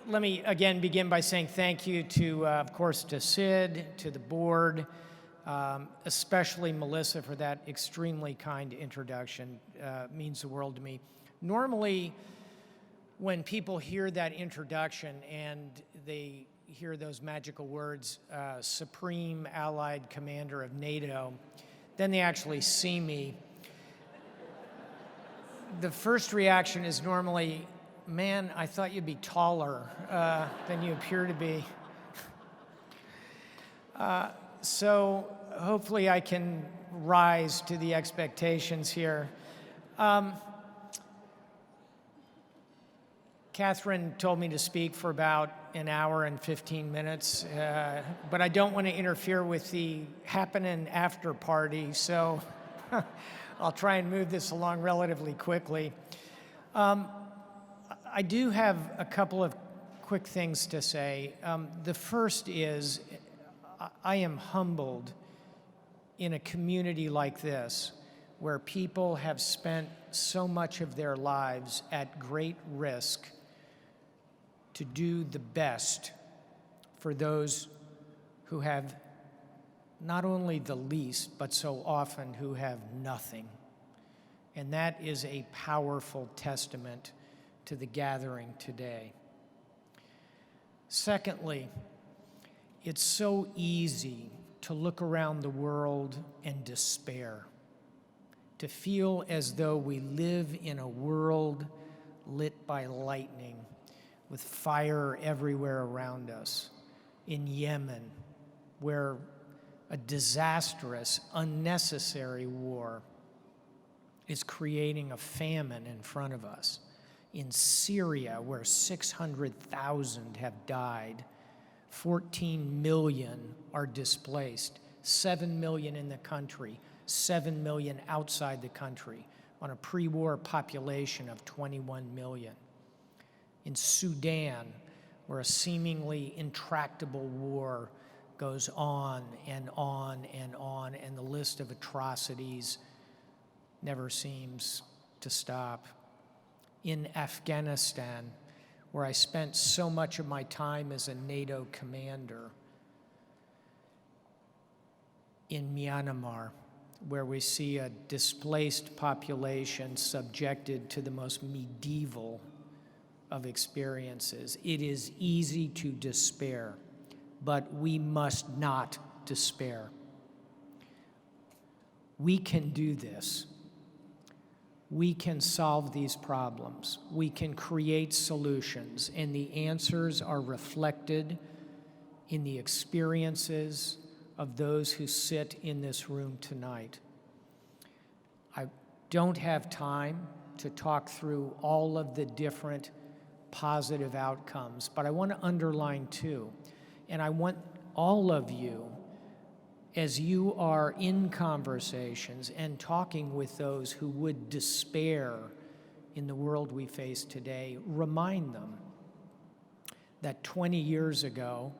let me again begin by saying thank you to, of course, to Sid, to the board, especially Melissa for that extremely kind introduction. Means the world to me. Normally, when people hear that introduction and they hear those magical words, Supreme Allied Commander of NATO, then they actually see me. The first reaction is normally, man, I thought you'd be taller than you appear to be. So hopefully I can rise to the expectations here. Catherine told me to speak for about an hour and 15 minutes, but I don't want to interfere with the happening after party, so I'll try and move this along relatively quickly. I do have a couple of quick things to say. The first is I am humbled in a community like this where people have spent so much of their lives at great risk to do the best for those who have not only the least, but so often who have nothing. And that is a powerful testament to the gathering today. Secondly, it's so easy to look around the world and despair, to feel as though we live in a world lit by lightning, with fire everywhere around us, in Yemen, where a disastrous, unnecessary war is creating a famine in front of us, in Syria, where 600,000 have died, 14 million are displaced, 7 million in the country, 7 million outside the country, on a pre-war population of 21 million. In Sudan, where a seemingly intractable war goes on and on and on, and the list of atrocities never seems to stop. In Afghanistan, where I spent so much of my time as a NATO commander. In Myanmar, where we see a displaced population subjected to the most medieval of experiences. It is easy to despair, but we must not despair. We can do this. We can solve these problems. We can create solutions, and the answers are reflected in the experiences of those who sit in this room tonight. I don't have time to talk through all of the different positive outcomes, but I want to underline two. And I want all of you, as you are in conversations and talking with those who would despair in the world we face today, remind them that 20 years ago,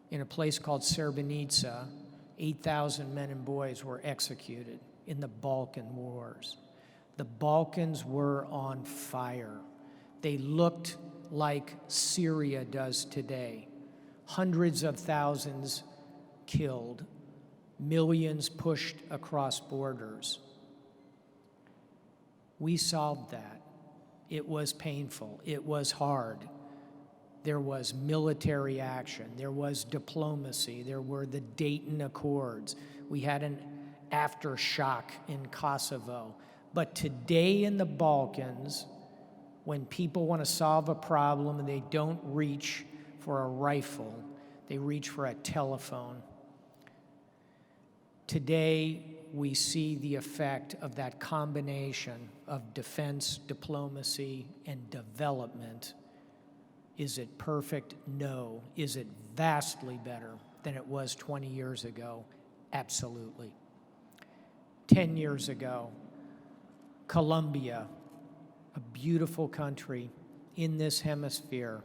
in a place called Srebrenica, 8,000 men and boys were executed in the Balkan Wars. The Balkans were on fire. They looked like Syria does today. Hundreds of thousands killed, millions pushed across borders. We solved that. It was painful. It was hard. There was military action. There was diplomacy. There were the Dayton Accords. We had an aftershock in Kosovo. But today in the Balkans, when people want to solve a problem and they don't reach for a rifle, they reach for a telephone. Today, we see the effect of that combination of defense, diplomacy, and development. Is it perfect? No. Is it vastly better than it was 20 years ago? Absolutely. 10 years ago, Colombia, a beautiful country in this hemisphere.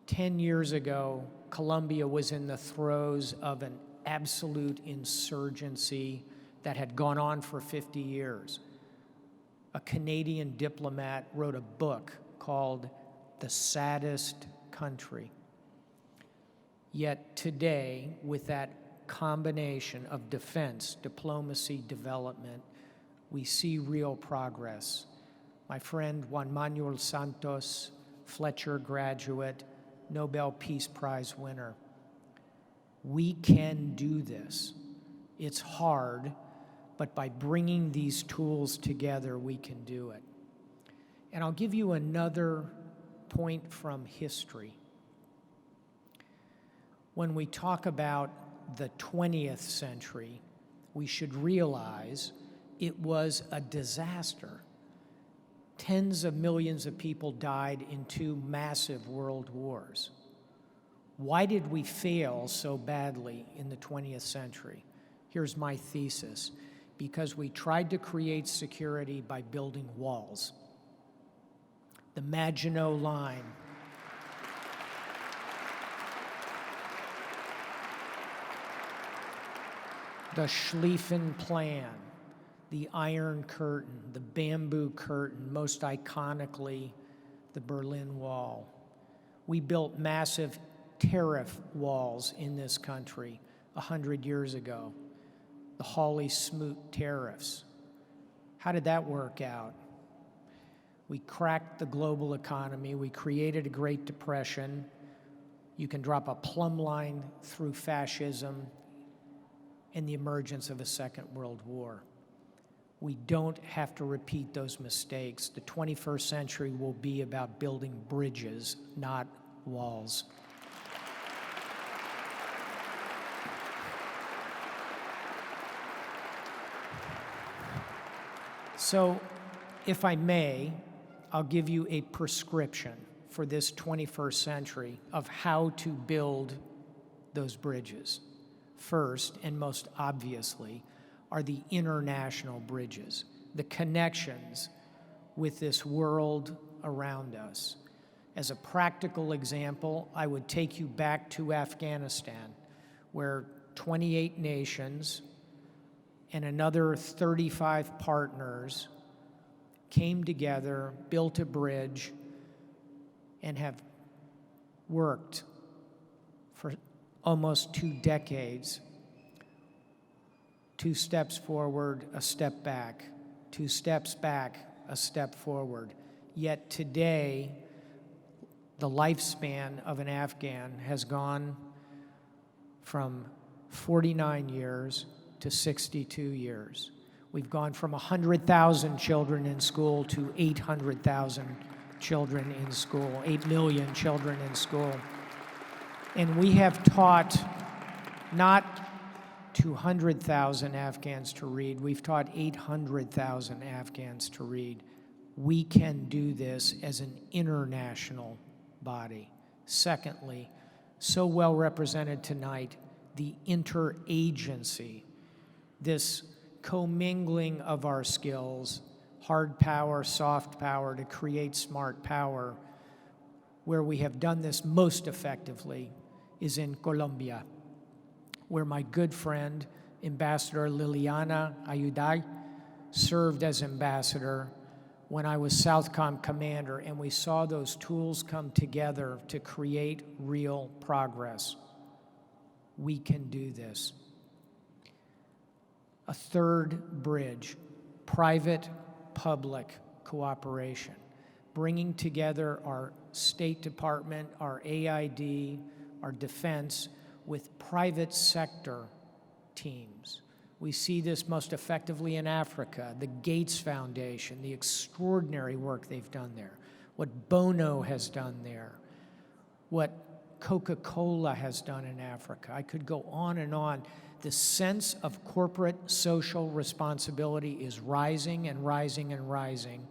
10 years ago, Colombia was in the throes of an absolute insurgency that had gone on for 50 years. A Canadian diplomat wrote a book called the saddest country. Yet today, with that combination of defense, diplomacy, development, we see real progress. My friend Juan Manuel Santos, Fletcher graduate, Nobel Peace Prize winner. We can do this. It's hard, but by bringing these tools together, we can do it. And I'll give you another point from history. When we talk about the 20th century, we should realize it was a disaster. Tens of millions of people died in 2 massive world wars. Why did we fail so badly in the 20th century? Here's my thesis. Because we tried to create security by building walls. The Maginot Line, the Schlieffen Plan, the Iron Curtain, the Bamboo Curtain, most iconically, the Berlin Wall. We built massive tariff walls in this country 100 years ago. The Hawley-Smoot tariffs. How did that work out? We cracked the global economy. We created a Great Depression. You can drop a plumb line through fascism and the emergence of a Second World War. We don't have to repeat those mistakes. The 21st century will be about building bridges, not walls. So, if I may, I'll give you a prescription for this 21st century of how to build those bridges. First, and most obviously, are the international bridges, the connections with this world around us. As a practical example, I would take you back to Afghanistan, where 28 nations and another 35 partners came together, built a bridge, and have worked for almost 2 decades. 2 steps forward, a step back. 2 steps back, a step forward. Yet today, the lifespan of an Afghan has gone from 49 years to 62 years. We've gone from 100,000 children in school to 800,000 children in school, 8 million children in school. And we have taught not 200,000 Afghans to read, we've taught 800,000 Afghans to read. We can do this as an international body. Secondly, so well represented tonight, the interagency, this commingling of our skills, hard power, soft power, to create smart power. Where we have done this most effectively is in Colombia, where my good friend, Ambassador Liliana Ayuday, served as ambassador when I was Southcom commander, and we saw those tools come together to create real progress. We can do this. A third bridge, private-public cooperation, bringing together our State Department, our AID, our defense, with private sector teams. We see this most effectively in Africa, the Gates Foundation, the extraordinary work they've done there, what Bono has done there, what Coca-Cola has done in Africa. I could go on and on. The sense of corporate social responsibility is rising and rising and rising.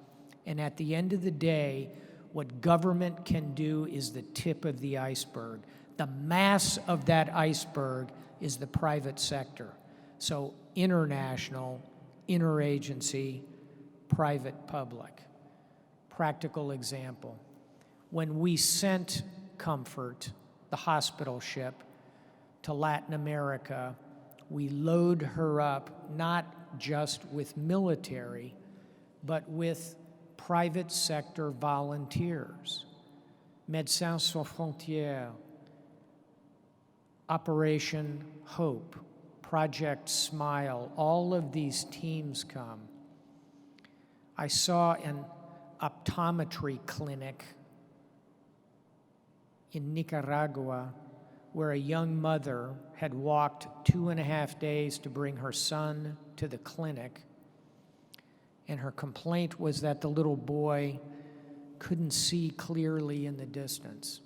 And at the end of the day, what government can do is the tip of the iceberg. The mass of that iceberg is the private sector. So international, interagency, private-public. Practical example. When we sent Comfort, the hospital ship, to Latin America, we load her up not just with military, but with private sector volunteers. Médecins Sans Frontières, Operation Hope, Project Smile, all of these teams come. I saw an optometry clinic in Nicaragua where a young mother had walked 2.5 days to bring her son to the clinic, and her complaint was that the little boy couldn't see clearly in the distance.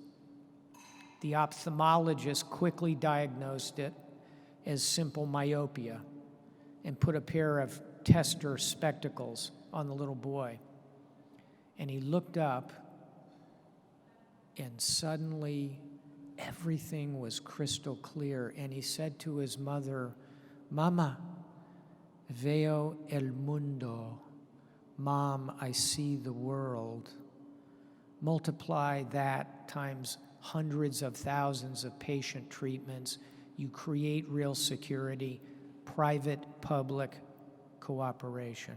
The ophthalmologist quickly diagnosed it as simple myopia and put a pair of tester spectacles on the little boy. And he looked up, and suddenly everything was crystal clear. And he said to his mother, "Mama, veo el mundo." Mom, I see the world. Multiply that times hundreds of thousands of patient treatments. You create real security, private-public cooperation.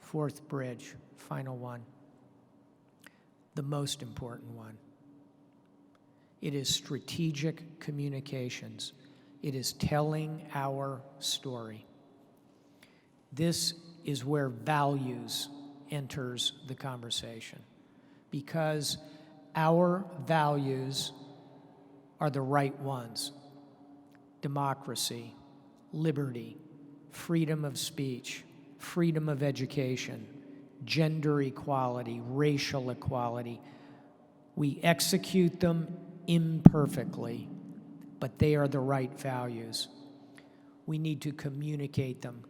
Fourth bridge, final one, the most important one. It is strategic communications. It is telling our story. This is where values enters the conversation, because our values are the right ones. Democracy, liberty, freedom of speech, freedom of education, gender equality, racial equality. We execute them imperfectly, but they are the right values. We need to communicate them.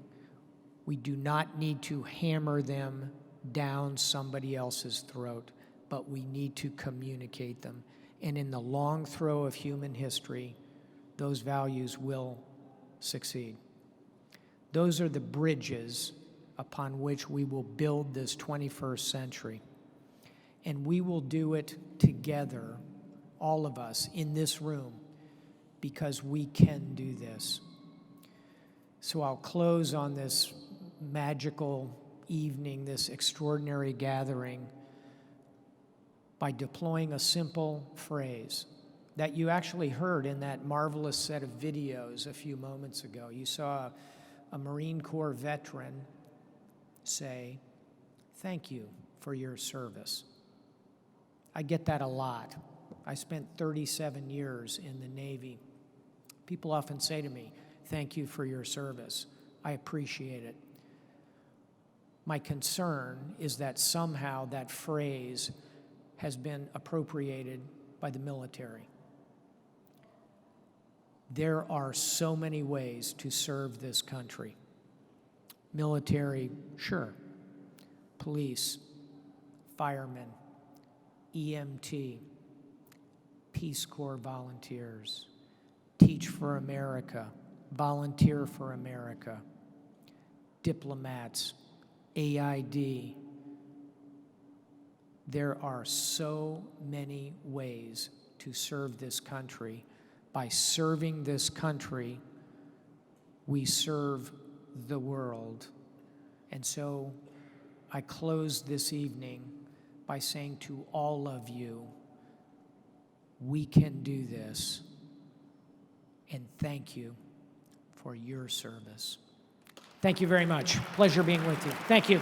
We do not need to hammer them down somebody else's throat, but we need to communicate them. And in the long throw of human history, those values will succeed. Those are the bridges upon which we will build this 21st century. And we will do it together, all of us in this room, because we can do this. So I'll close on this magical evening, this extraordinary gathering, by deploying a simple phrase that you actually heard in that marvelous set of videos a few moments ago. You saw a Marine Corps veteran say, "Thank you for your service." I get that a lot. I spent 37 years in the Navy. People often say to me, "Thank you for your service." I appreciate it. My concern is that somehow that phrase has been appropriated by the military. There are so many ways to serve this country. Military, sure. Police, firemen, EMT, Peace Corps volunteers, Teach for America, Volunteer for America, diplomats, AID. There are so many ways to serve this country. By serving this country, we serve the world. And so I close this evening by saying to all of you, we can do this. And thank you for your service. Thank you very much. Pleasure being with you. Thank you.